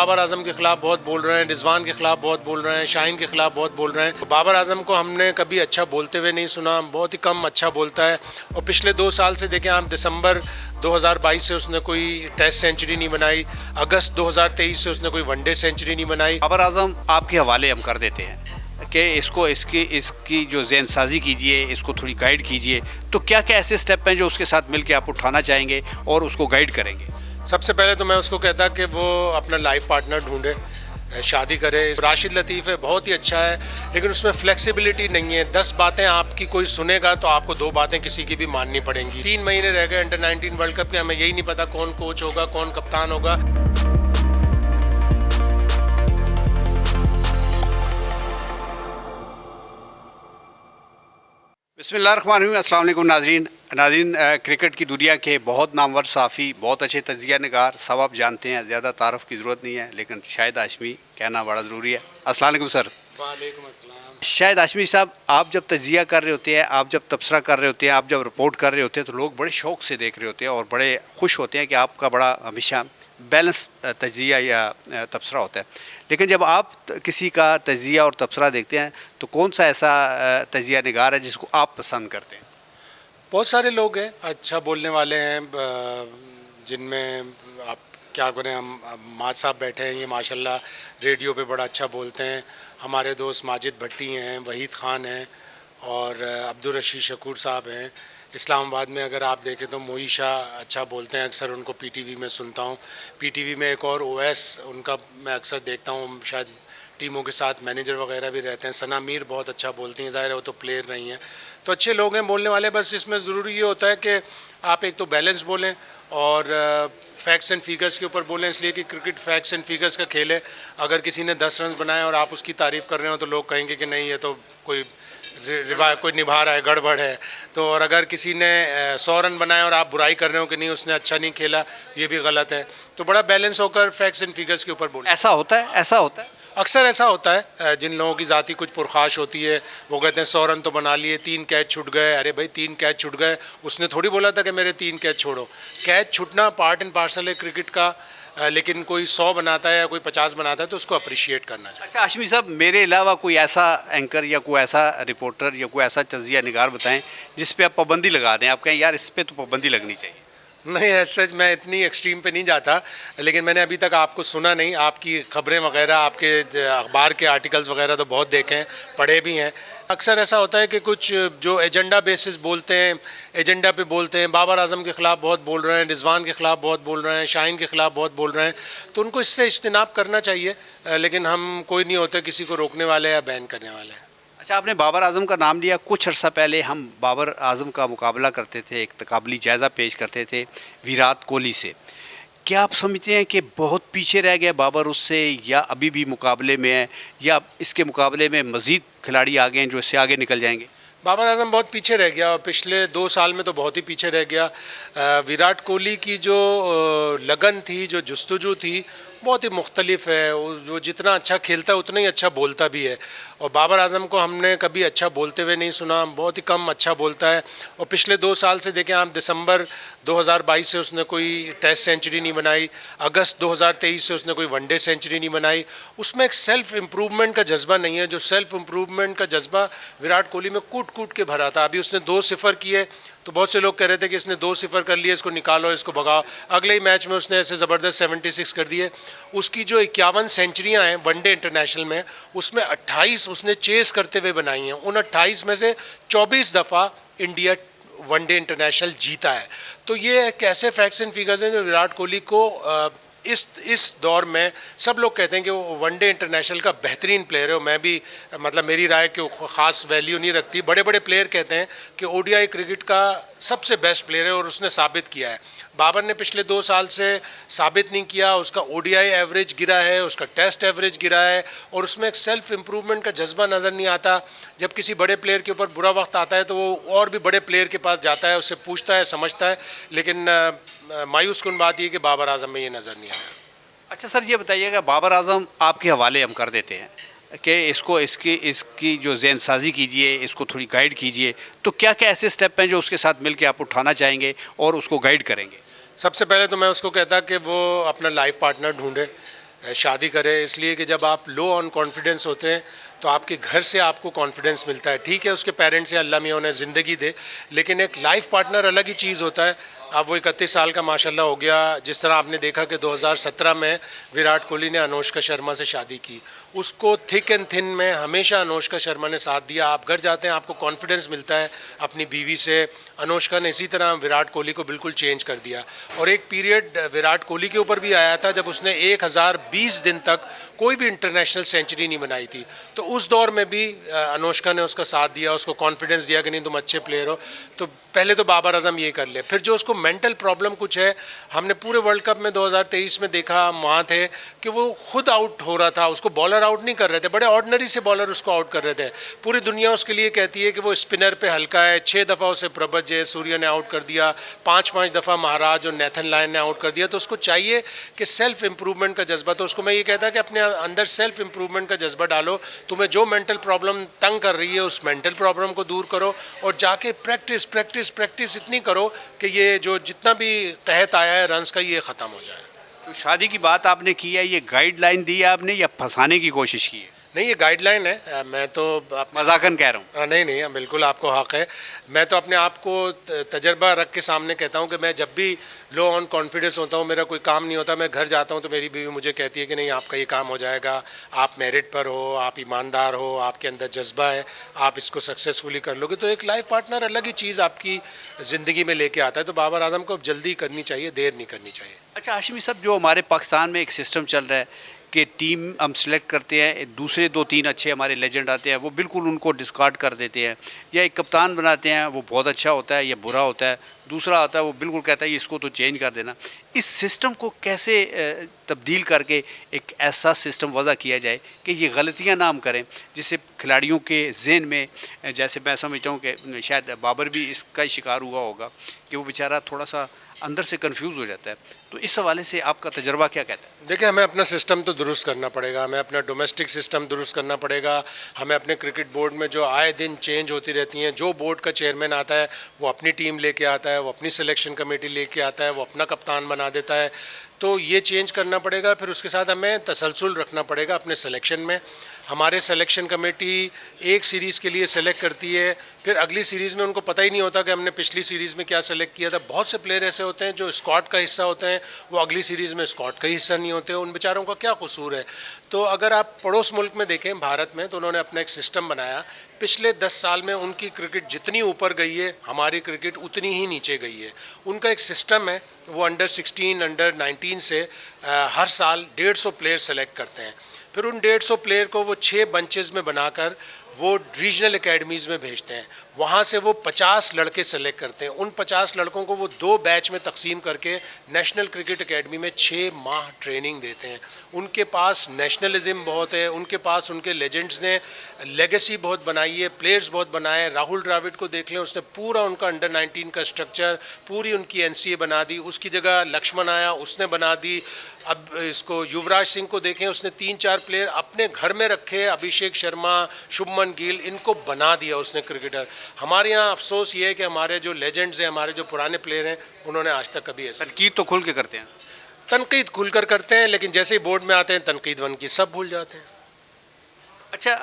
बाबर आजम के खिलाफ बहुत बोल रहे हैं, रिजवान के खिलाफ बहुत बोल रहे हैं, शाहीन के खिलाफ बहुत बोल रहे हैं। बाबर आजम को हमने कभी अच्छा बोलते हुए नहीं सुना, बहुत ही कम अच्छा बोलता है। और पिछले 2 साल से देखें आप, दिसंबर 2022 से उसने कोई टेस्ट सेंचुरी नहीं बनाई, अगस्त 2023 से उसने कोई वनडे सेंचुरी नहीं बनाई। बाबर आजम आपके हवाले हम कर देते हैं कि इसकी जो ज़हन साजी कीजिए, इसको थोड़ी गाइड कीजिए। तो क्या क्या ऐसे स्टेप हैं जो उसके साथ मिलकर आप उठाना चाहेंगे और उसको गाइड करेंगे? सबसे पहले तो मैं उसको कहता कि वो अपना लाइफ पार्टनर ढूंढे, शादी करे। राशिद लतीफ़ है, बहुत ही अच्छा है, लेकिन उसमें फ्लेक्सिबिलिटी नहीं है। 10 बातें आपकी कोई सुनेगा तो आपको 2 बातें किसी की भी माननी पड़ेंगी। 3 महीने रह गए अंडर 19 वर्ल्ड कप के, हमें यही नहीं पता कौन कोच होगा, कौन कप्तान होगा। बिस्मिल्लाहिर्रहमानिर्रहीम। अस्सलाम वालेकुम नाज़रीन, क्रिकेट की दुनिया के बहुत नामवर साफ़ी, बहुत अच्छे तजिया निगार, सब आप जानते हैं, ज़्यादा तारफ़ की ज़रूरत नहीं है, लेकिन शाहिद हाशमी कहना बड़ा ज़रूरी है। अस्सलाम वालेकुम सर। वालेकुम अस्सलाम। शाहिद हाशमी साहब, आप जब तजिया कर रहे होते हैं, आप जब तबसरा कर रहे होते हैं, आप जब रिपोर्ट कर रहे होते हैं, तो लोग बड़े शौक़ से देख रहे होते हैं और बड़े खुश होते हैं कि आपका बड़ा हमेशा बैलेंस तजिया या तबसरा होता है। लेकिन जब आप किसी का तजिया और तबसरा देखते हैं तो कौन सा ऐसा तजिया निगार है जिसको आप पसंद करते हैं? बहुत सारे लोग हैं अच्छा बोलने वाले हैं, जिनमें आप क्या करें, हम माज साहब बैठे हैं, ये माशाल्लाह रेडियो पे बड़ा अच्छा बोलते हैं। हमारे दोस्त माजिद भट्टी हैं, वहीद ख़ान हैं और अब्दुल रशीद शकूर साहब हैं। इस्लामाबाद में अगर आप देखें तो मोईशा अच्छा बोलते हैं, अक्सर उनको पीटीवी में सुनता हूँ। पीटीवी में एक और ओएस उनका मैं अक्सर देखता हूँ, शायद टीमों के साथ मैनेजर वगैरह भी रहते हैं। सना मीर बहुत अच्छा बोलती हैं, ज़ाहिर है वो तो प्लेयर नहीं हैं, तो अच्छे लोग हैं बोलने वाले। बस इसमें ज़रूरी ये होता है कि आप एक तो बैलेंस बोलें और फैक्ट्स एंड फिगर्स के ऊपर बोलें, इसलिए कि क्रिकेट फैक्ट्स एंड फिगर्स का खेल है। अगर किसी ने 10 रन बनाए और आप उसकी तारीफ़ कर रहे हो तो लोग कहेंगे कि नहीं, ये तो कोई कोई निभा रहा है, गड़बड़ है। तो और अगर किसी ने 100 रन बनाए और आप बुराई कर रहे हो कि नहीं उसने अच्छा नहीं खेला, ये भी गलत है। तो बड़ा बैलेंस होकर फैक्ट्स एंड फिगर्स के ऊपर बोलें। ऐसा होता है, ऐसा होता है, अक्सर ऐसा होता है। जिन लोगों की ज़ाती कुछ पुरखाश होती है वो कहते हैं 100 रन तो बना लिए, 3 कैच छूट गए। अरे भाई 3 कैच छूट गए, उसने थोड़ी बोला था कि मेरे 3 कैच छोड़ो। कैच छूटना पार्ट एंड पार्सल है क्रिकेट का, लेकिन कोई 100 बनाता है या कोई 50 बनाता है तो उसको अप्रिशिएट करना चाहिए। अच्छा हाशमी साहब, मेरे अलावा कोई ऐसा एंकर या कोई ऐसा रिपोर्टर या कोई ऐसा तजिया निगार बताएं जिस पे आप पाबंदी लगा दें, आप कहें यार इस पर तो पाबंदी लगनी चाहिए? नहीं, सच मैं इतनी एक्सट्रीम पे नहीं जाता, लेकिन मैंने अभी तक आपको सुना नहीं। आपकी ख़बरें वगैरह, आपके अखबार के आर्टिकल्स वगैरह तो बहुत देखे हैं, पढ़े भी हैं। अक्सर ऐसा होता है कि कुछ जो एजेंडा बेसिस बोलते हैं, एजेंडा पे बोलते हैं, बाबर आजम के ख़िलाफ़ बहुत बोल रहे हैं, रिजवान के ख़िलाफ़ बहुत बोल रहे हैं, शाहीन के ख़िलाफ़ बहुत बोल रहे हैं, तो उनको इससे इज्तिनाब करना चाहिए। लेकिन हम कोई नहीं होते किसी को रोकने वाले या बैन करने वाले। अच्छा, आपने बाबर आजम का नाम लिया। कुछ अर्सा पहले हम बाबर आजम का मुकाबला करते थे, एक तकाबली जायज़ा पेश करते थे विराट कोहली से। क्या आप समझते हैं कि बहुत पीछे रह गया बाबर उससे, या अभी भी मुकाबले में है, या इसके मुकाबले में मज़ीद खिलाड़ी आ गए हैं जो इससे आगे निकल जाएंगे? बाबर आजम बहुत पीछे रह गया और पिछले 2 साल में तो बहुत ही पीछे रह गया। विराट कोहली की जो लगन थी, जो जुस्तजू थी, बहुत ही मुख्तलिफ है। वो जितना अच्छा खेलता है उतना ही अच्छा बोलता भी है। और बाबर आजम को हमने कभी अच्छा बोलते हुए नहीं सुना, बहुत ही कम अच्छा बोलता है। और पिछले 2 साल से देखें आप, दिसंबर 2022 से उसने कोई टेस्ट सेंचुरी नहीं बनाई, अगस्त 2023 से उसने कोई वनडे सेंचुरी नहीं बनाई। उसमें एक सेल्फ़ इम्प्रूवमेंट का जज्बा नहीं है। जो सेल्फ़ इम्प्रूवमेंट का जज्बा विराट कोहली में कूट कूट के भरा था। अभी उसने 2 सिफ़र किए तो बहुत से लोग कह रहे थे कि इसने 2 सिफ़र कर लिए, इसको निकालो, इसको भगाओ। अगले ही मैच में उसने ऐसे ज़बरदस्त 76 कर दिए। उसकी जो 51 सेंचुरियाँ हैं वनडे इंटरनेशनल में, उसमें 28 उसने चेस करते हुए बनाई हैं। उन 28 में से 24 दफ़ा इंडिया वनडे इंटरनेशनल जीता है। तो ये कैसे फैक्ट्स एंड फिगर्स हैं जो विराट कोहली को इस दौर में सब लोग कहते हैं कि वो वनडे इंटरनेशनल का बेहतरीन प्लेयर है। मैं भी मतलब मेरी राय कि वो ख़ास वैल्यू नहीं रखती। बड़े बड़े प्लेयर कहते हैं कि ओडीआई क्रिकेट का सबसे बेस्ट प्लेयर है और उसने साबित किया है। बाबर ने पिछले 2 साल से साबित नहीं किया। उसका ओडीआई एवरेज गिरा है, उसका टेस्ट एवरेज गिरा है और उसमें एक सेल्फ इम्प्रूवमेंट का जज्बा नज़र नहीं आता। जब किसी बड़े प्लेयर के ऊपर बुरा वक्त आता है तो वो और भी बड़े प्लेयर के पास जाता है, उससे पूछता है, समझता है। लेकिन मायूस कुन बात ये कि बाबर आजम में ये नज़र नहीं आया। अच्छा सर, ये बताइएगा, बाबर आजम आपके हवाले हम कर देते हैं कि इसकी जो ज़हन साजी कीजिए, इसको थोड़ी गाइड कीजिए। तो क्या क्या ऐसे स्टेप हैं जो उसके साथ मिलकर आप उठाना चाहेंगे और उसको गाइड करेंगे? सबसे पहले तो मैं उसको कहता कि वो अपना लाइफ पार्टनर ढूंढे, शादी करें, इसलिए कि जब आप लो ऑन कॉन्फिडेंस होते हैं तो आपके घर से आपको कॉन्फिडेंस मिलता है। ठीक है, उसके पेरेंट्स या अल्लाह मियाँ उन्हें ज़िंदगी दे, लेकिन एक लाइफ पार्टनर अलग ही चीज़ होता है। अब वो 31 साल का माशाल्लाह हो गया। जिस तरह आपने देखा कि 2017 में विराट कोहली ने अनुष्का शर्मा से शादी की, उसको थिक एंड थिन में हमेशा अनुष्का शर्मा ने साथ दिया। आप घर जाते हैं, आपको कॉन्फिडेंस मिलता है अपनी बीवी से। अनुष्का ने इसी तरह विराट कोहली को बिल्कुल चेंज कर दिया। और एक पीरियड विराट कोहली के ऊपर भी आया था जब उसने 1020 दिन तक कोई भी इंटरनेशनल सेंचुरी नहीं बनाई थी, तो उस दौर में भी अनुष्का ने उसका साथ दिया, उसको कॉन्फिडेंस दिया कि नहीं तुम अच्छे प्लेयर हो। तो पहले तो बाबर आजम ये कर ले, फिर जो उसको मेंटल प्रॉब्लम कुछ है, हमने पूरे वर्ल्ड कप में 2023 में देखा, वहाँ थे कि वो खुद आउट हो रहा था, उसको बॉलर आउट नहीं कर रहे थे, बड़े ऑर्डिनरी से बॉलर उसको आउट कर रहे थे। पूरी दुनिया उसके लिए कहती है कि वो स्पिनर पे हल्का है। 6 दफ़ा उसे प्रभज जयसूर्या ने आउट कर दिया, 5 दफ़ा महाराज और नेथन लायन ने आउट कर दिया। तो उसको चाहिए कि सेल्फ इम्प्रूवमेंट का जज्बा, तो उसको मैं ये कहता कि अपने अंदर सेल्फ इम्प्रूवमेंट का जज्बा डालो। तुम्हें जो मेंटल प्रॉब्लम तंग कर रही है उस मेंटल प्रॉब्लम को दूर करो और जाके प्रैक्टिस प्रैक्टिस प्रैक्टिस इतनी करो कि ये जो जितना भी कहत आया है रन्स का, ये ख़त्म हो जाए। तो शादी की बात आपने की है, ये गाइडलाइन दी है आपने या फंसाने की कोशिश की है? नहीं, ये गाइडलाइन है। मैं तो मजाकन कह रहा हूँ। नहीं नहीं, बिल्कुल आपको हक़ है। मैं तो अपने आप को तजर्बा रख के सामने कहता हूँ कि मैं जब भी लो ऑन कॉन्फिडेंस होता हूँ, मेरा कोई काम नहीं होता, मैं घर जाता हूँ तो मेरी बीवी मुझे कहती है कि नहीं आपका ये काम हो जाएगा, आप मेरिट पर हो, आप ईमानदार हो, आपके अंदर जज्बा है, आप इसको सक्सेसफुली कर लोगे। तो एक लाइफ पार्टनर अलग ही चीज़ आपकी ज़िंदगी में लेके आता है। तो बाबर आजम को अब जल्दी करनी चाहिए, देर नहीं करनी चाहिए। अच्छा हाशिमी साहब, जो हमारे पाकिस्तान में एक सिस्टम चल रहा है कि टीम हम सेलेक्ट करते हैं, दूसरे 2-3 अच्छे हमारे लेजेंड आते हैं, वो बिल्कुल उनको डिस्कार्ड कर देते हैं, या एक कप्तान बनाते हैं, वो बहुत अच्छा होता है या बुरा होता है, दूसरा आता है वो बिल्कुल कहता है इसको तो चेंज कर देना। इस सिस्टम को कैसे तब्दील करके एक ऐसा सिस्टम वज़ा किया जाए कि ये गलतियां ना हम करें, जिससे खिलाड़ियों के जहन में, जैसे मैं समझता हूँ कि शायद बाबर भी इसका शिकार हुआ होगा कि वो बेचारा थोड़ा सा अंदर से कंफ्यूज हो जाता है। तो इस हवाले से आपका तजर्बा क्या कहता है? देखिए, हमें अपना सिस्टम तो दुरुस्त करना पड़ेगा, हमें अपना डोमेस्टिक सिस्टम दुरुस्त करना पड़ेगा। हमें अपने क्रिकेट बोर्ड में जो आए दिन चेंज होती रहती हैं, जो बोर्ड का चेयरमैन आता है वो अपनी टीम लेके आता है, वो अपनी सिलेक्शन कमेटी लेके आता है, वो अपना कप्तान बना देता है। तो ये चेंज करना पड़ेगा। फिर उसके साथ हमें तसलसल रखना पड़ेगा अपने सिलेक्शन में। हमारे सिलेक्शन कमेटी एक सीरीज़ के लिए सेलेक्ट करती है, फिर अगली सीरीज़ में उनको पता ही नहीं होता कि हमने पिछली सीरीज़ में क्या सेलेक्ट किया था। बहुत से प्लेयर ऐसे होते हैं जो स्क्वाड का हिस्सा होते हैं, वो अगली सीरीज़ में स्क्वाड का हिस्सा नहीं होते। उन बेचारों का क्या कसूर है? तो अगर आप पड़ोस मुल्क में देखें, भारत में, तो उन्होंने अपना एक सिस्टम बनाया। पिछले 10 साल में उनकी क्रिकेट जितनी ऊपर गई है, हमारी क्रिकेट उतनी ही नीचे गई है। उनका एक सिस्टम है, वो अंडर 16, अंडर 19 से हर साल 150 प्लेयर सेलेक्ट करते हैं। फिर उन 150 प्लेयर को वो 6 बंचेस में बनाकर वो रीजनल एकेडमीज़ में भेजते हैं। वहाँ से वो 50 लड़के सेलेक्ट करते हैं। उन 50 लड़कों को वो 2 बैच में तकसीम करके नेशनल क्रिकेट एकेडमी में 6 माह ट्रेनिंग देते हैं। उनके पास नेशनलिज्म बहुत है, उनके पास उनके लेजेंड्स ने लेगेसी बहुत बनाई है, प्लेयर्स बहुत बनाए। राहुल द्रविड़ को देख लें, उसने पूरा उनका अंडर 19 का स्ट्रक्चर, पूरी उनकी NCA बना दी। उसकी जगह लक्ष्मण आया, उसने बना दी। अब इसको युवराज सिंह को देखें, उसने 3-4 प्लेयर अपने घर में रखे, अभिषेक शर्मा, शुभमन गिल, इनको बना दिया उसने क्रिकेटर। हमारे यहाँ अफसोस ये है कि हमारे जो लेजेंड्स हैं, हमारे जो पुराने प्लेयर हैं, उन्होंने आज तक कभी ऐसा तनकीद तो खुल के करते हैं, तनकीद खुलकर करते हैं, लेकिन जैसे ही बोर्ड में आते हैं तनकीद वन की सब भूल जाते हैं। अच्छा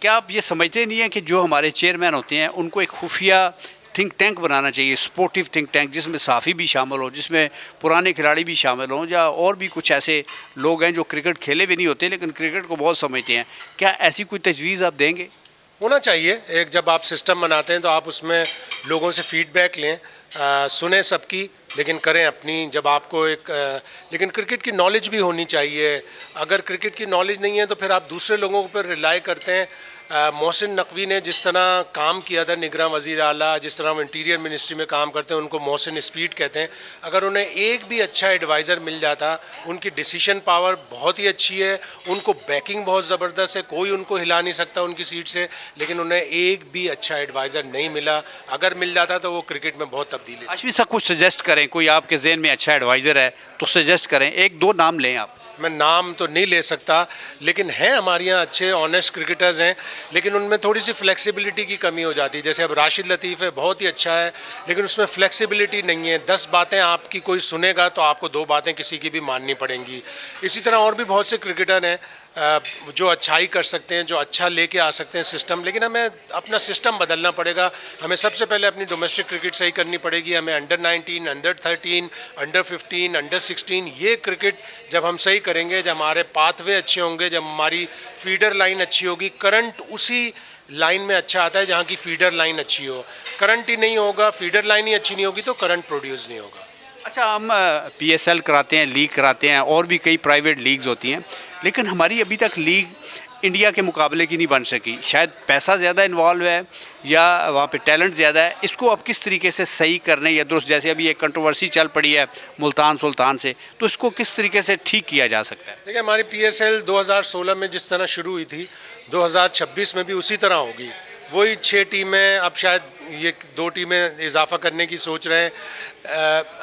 क्या आप ये समझते नहीं हैं कि जो हमारे चेयरमैन होते हैं उनको एक खुफिया थिंक टैंक बनाना चाहिए, स्पोर्टिव थिंक टैंक, जिसमें साफ़ी भी शामिल हो, जिसमें पुराने खिलाड़ी भी शामिल हों, या और भी कुछ ऐसे लोग हैं जो क्रिकेट खेले भी नहीं होते लेकिन क्रिकेट को बहुत समझते हैं? क्या ऐसी कोई तजवीज़ आप देंगे? होना चाहिए। एक जब आप सिस्टम बनाते हैं तो आप उसमें लोगों से फीडबैक लें, सुने सबकी, लेकिन करें अपनी। जब आपको एक लेकिन क्रिकेट की नॉलेज भी होनी चाहिए। अगर क्रिकेट की नॉलेज नहीं है तो फिर आप दूसरे लोगों पर रिलाई करते हैं। मोहसिन नकवी ने जिस तरह काम किया था, निगरान वज़ीर आला, जिस तरह वो इंटीरियर मिनिस्ट्री में काम करते हैं, उनको मोहसिन स्पीड कहते हैं। अगर उन्हें एक भी अच्छा एडवाइज़र मिल जाता, उनकी डिसीशन पावर बहुत ही अच्छी है, उनको बैकिंग बहुत ज़बरदस्त है, कोई उनको हिला नहीं सकता उनकी सीट से, लेकिन उन्हें एक भी अच्छा एडवाइज़र नहीं मिला। अगर मिल जाता तो वो क्रिकेट में बहुत तब्दीली। आशमी साहब कुछ सजेस्ट करें, कोई आपके जहन में अच्छा एडवाइज़र है तो सजेस्ट करें, 1-2 नाम लें आप। मैं नाम तो नहीं ले सकता, लेकिन हैं हमारे यहाँ अच्छे ऑनेस्ट क्रिकेटर्स हैं, लेकिन उनमें थोड़ी सी फ्लेक्सिबिलिटी की कमी हो जाती है। जैसे अब राशिद लतीफ़ है, बहुत ही अच्छा है, लेकिन उसमें फ्लेक्सिबिलिटी नहीं है। 10 बातें आपकी कोई सुनेगा तो आपको 2 बातें किसी की भी माननी पड़ेंगी। इसी तरह और भी बहुत से क्रिकेटर हैं जो अच्छाई कर सकते हैं, जो अच्छा लेके आ सकते हैं सिस्टम, लेकिन हमें अपना सिस्टम बदलना पड़ेगा। हमें सबसे पहले अपनी डोमेस्टिक क्रिकेट सही करनी पड़ेगी। हमें अंडर 19, अंडर 13, अंडर 15, अंडर 16 ये क्रिकेट जब हम सही करेंगे, जब हमारे पाथवे अच्छे होंगे, जब हमारी फीडर लाइन अच्छी होगी। करंट उसी लाइन में अच्छा आता है जहाँ की फीडर लाइन अच्छी हो। करंट ही नहीं होगा, फीडर लाइन ही अच्छी नहीं होगी तो करंट प्रोड्यूस नहीं होगा। अच्छा, हम PSL कराते हैं, लीग कराते हैं, और भी कई प्राइवेट लीग्स होती हैं, लेकिन हमारी अभी तक लीग इंडिया के मुकाबले की नहीं बन सकी। शायद पैसा ज़्यादा इन्वॉल्व है या वहाँ पे टैलेंट ज़्यादा है। इसको अब किस तरीके से सही करने या दुरुस्त, जैसे अभी एक कंट्रोवर्सी चल पड़ी है मुल्तान सुल्तान से, तो इसको किस तरीके से ठीक किया जा सकता है? देखिए, हमारी PSL 2016 में जिस तरह शुरू हुई थी, 2026 में भी उसी तरह होगी। वही 6 टीमें, अब शायद ये 2 टीमें इजाफा करने की सोच रहे हैं।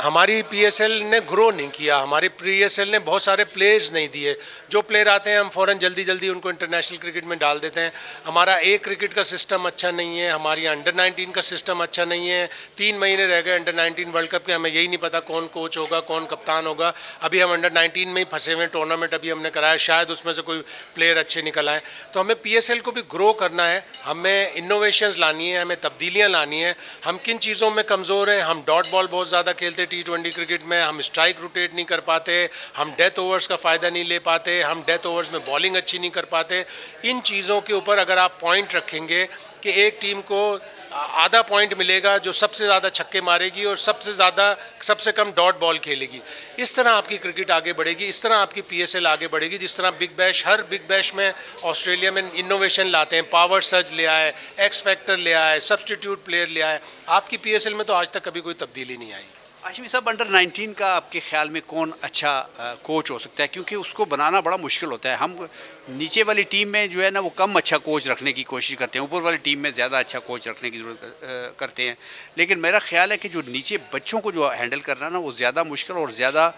हमारी PSL ने ग्रो नहीं किया, हमारी PSL ने बहुत सारे प्लेयर्स नहीं दिए। जो प्लेयर आते हैं हम फ़ौरन जल्दी जल्दी उनको इंटरनेशनल क्रिकेट में डाल देते हैं। हमारा क्रिकेट का सिस्टम अच्छा नहीं है, हमारी अंडर 19 का सिस्टम अच्छा नहीं है। 3 महीने रह गए अंडर 19 वर्ल्ड कप के, हमें यही नहीं पता कौन कोच होगा, कौन कप्तान होगा। अभी हम अंडर 19 में ही फंसे हुए, टूर्नामेंट अभी हमने कराया, शायद उसमें से कोई प्लेयर अच्छे निकल आए। तो हमें PSL को भी ग्रो करना है, हमें इनोवेशंस लानी है, हमें तब्दीलियाँ लानी है। हम किन चीज़ों में कमज़ोर हैं? हम डॉट बॉल बहुत ज़्यादा खेलते T20 क्रिकेट में, हम स्ट्राइक रोटेट नहीं कर पाते, हम डेथ ओवर्स का फ़ायदा नहीं ले पाते, हम डेथ ओवर्स में बॉलिंग अच्छी नहीं कर पाते। इन चीज़ों के ऊपर अगर आप पॉइंट रखेंगे कि एक टीम को आधा पॉइंट मिलेगा जो सबसे ज़्यादा छक्के मारेगी और सबसे कम डॉट बॉल खेलेगी, इस तरह आपकी क्रिकेट आगे बढ़ेगी, इस तरह आपकी PSL आगे बढ़ेगी। जिस तरह हर बिग बैश में ऑस्ट्रेलिया में इनोवेशन लाते हैं, पावर सर्ज ले आए, एक्स फैक्टर ले आए, सब्सटीट्यूट प्लेयर ले आए। आपकी PSL में तो आज तक कभी कोई तब्दीली नहीं आई। हाशिमी साहब, अंडर 19 का आपके ख्याल में कौन अच्छा कोच हो सकता है? क्योंकि उसको बनाना बड़ा मुश्किल होता है। हम नीचे वाली टीम में जो है ना, वो कम अच्छा कोच रखने की कोशिश करते हैं, ऊपर वाली टीम में ज़्यादा अच्छा कोच रखने की ज़रूरत करते हैं। लेकिन मेरा ख्याल है कि जो नीचे बच्चों को जो हैंडल करना ना, वो ज़्यादा मुश्किल और ज़्यादा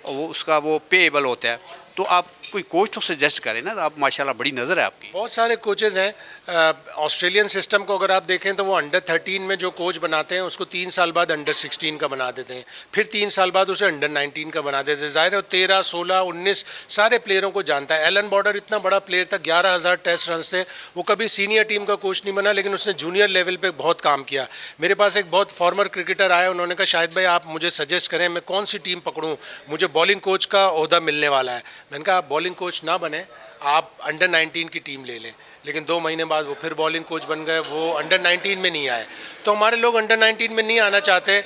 वो पेएबल होता है। तो आप कोई कोच तो सजेस्ट करें ना, आप माशाल्लाह बड़ी नज़र है आपकी। बहुत सारे कोचेज़ हैं। ऑस्ट्रेलियन सिस्टम को अगर आप देखें तो वो अंडर 13 में जो कोच बनाते हैं उसको 3 साल बाद अंडर 16 का बना देते हैं, फिर 3 साल बाद उसे अंडर 19 का बना देते हैं। ज़ाहिर है 13, 16, 19 सारे प्लेयरों को जानता है। एलन बॉर्डर इतना बड़ा प्लेयर था, 11,000 टेस्ट रन थे। वो कभी सीनियर टीम का कोच नहीं बना, लेकिन उसने जूनियर लेवल पर बहुत काम किया। मेरे पास एक बहुत फॉर्मर क्रिकेटर आया, उन्होंने कहा शाहिद भाई आप मुझे सजेस्ट करें मैं कौन सी टीम पकड़ूँ, मुझे बॉलिंग कोच का ओहदा मिलने वाला है। मैंने कहा आप बॉलिंग कोच ना बने, आप अंडर 19 की टीम ले लें। लेकिन 2 महीने बाद वो फिर बॉलिंग कोच बन गए, वो अंडर 19 में नहीं आए। तो हमारे लोग अंडर 19 में नहीं आना चाहते,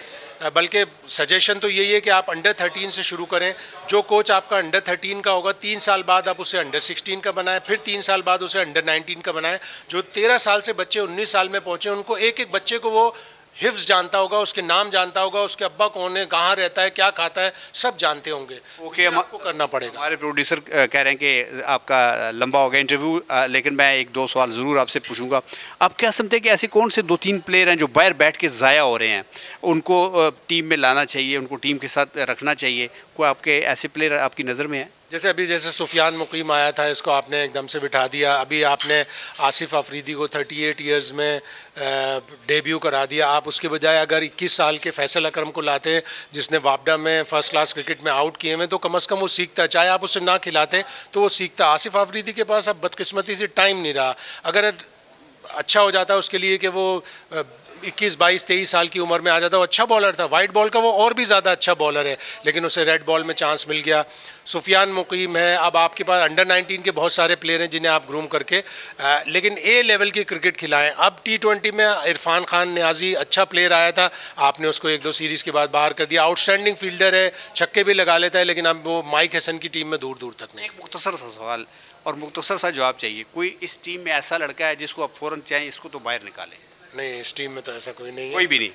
बल्कि सजेशन तो यही है कि आप अंडर 13 से शुरू करें। जो कोच आपका अंडर 13 का होगा, 3 साल बाद आप उसे अंडर 16 का बनाएं, फिर 3 साल बाद उसे अंडर 19 का बनाएं। जो 13 साल से बच्चे 19 साल में पहुँचे, उनको एक एक बच्चे को वो हिफ्ज जानता होगा, उसके नाम जानता होगा, उसके अब्बा कौन है, कहाँ रहता है, क्या खाता है, सब जानते होंगे। ओके, आपको करना पड़ेगा। हमारे प्रोड्यूसर कह रहे हैं कि आपका लंबा हो गया इंटरव्यू, लेकिन मैं 1-2 सवाल ज़रूर आपसे पूछूंगा। आप क्या समझते हैं कि ऐसे कौन से 2-3 प्लेयर हैं जो बाहर बैठ के ज़ाया हो रहे हैं, उनको टीम में लाना चाहिए, उनको टीम के साथ रखना चाहिए? कोई आपके ऐसे प्लेयर आपकी नज़र में है? जैसे सुफियान मुकीम आया था, इसको आपने एकदम से बिठा दिया। अभी आपने आसिफ अफरीदी को 38 इयर्स में डेब्यू करा दिया। आप उसके बजाय अगर 21 साल के फैसल अकरम को लाते, जिसने वापडा में फर्स्ट क्लास क्रिकेट में आउट किए हुए, तो कम अज़ कम वो सीखता। चाहे आप उसे ना खिलाते तो वो सीखता। आसिफ अफरीदी के पास अब बदकिस्मती से टाइम नहीं रहा। अगर अच्छा हो जाता उसके लिए कि वो 21, 22, 23 साल की उम्र में आ जाता, वो अच्छा बॉलर था। वाइट बॉल का वो और भी ज़्यादा अच्छा बॉलर है, लेकिन उसे रेड बॉल में चांस मिल गया। सुफियान मुकीम है। अब आपके पास अंडर 19 के बहुत सारे प्लेयर हैं जिन्हें आप ग्रूम करके लेकिन ए लेवल की क्रिकेट खिलाएं। अब T20 में इरफान खान नियाजी अच्छा प्लेयर आया था, आपने उसको 1-2 सीरीज़ के बाद बाहर कर दिया। आउटस्टैंडिंग फील्डर है, छक्के भी लगा लेता है, लेकिन अब वो माइक हसन की टीम में दूर दूर तक नहीं। एक मुख्तसर सा सवाल और मुख्तसर सा जवाब चाहिए। कोई इस टीम में ऐसा लड़का है जिसको आप फ़ौरन चाहें इसको तो बाहर निकालें? नहीं, इस टीम में तो ऐसा कोई नहीं है। कोई भी नहीं।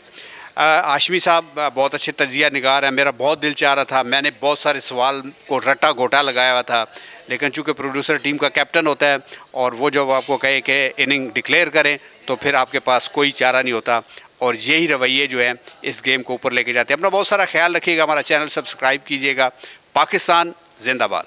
हाशमी साहब बहुत अच्छे तजिया निगार हैं। मेरा बहुत दिल चाह रहा था, मैंने बहुत सारे सवाल को रट्टा गोटा लगाया हुआ था, लेकिन चूंकि प्रोड्यूसर टीम का कैप्टन होता है और वो जब आपको कहे कि इनिंग डिक्लेयर करें तो फिर आपके पास कोई चारा नहीं होता, और यही रवैये जो है इस गेम को ऊपर लेके जाते हैं। अपना बहुत सारा ख्याल रखिएगा, हमारा चैनल सब्सक्राइब कीजिएगा। पाकिस्तान जिंदाबाद।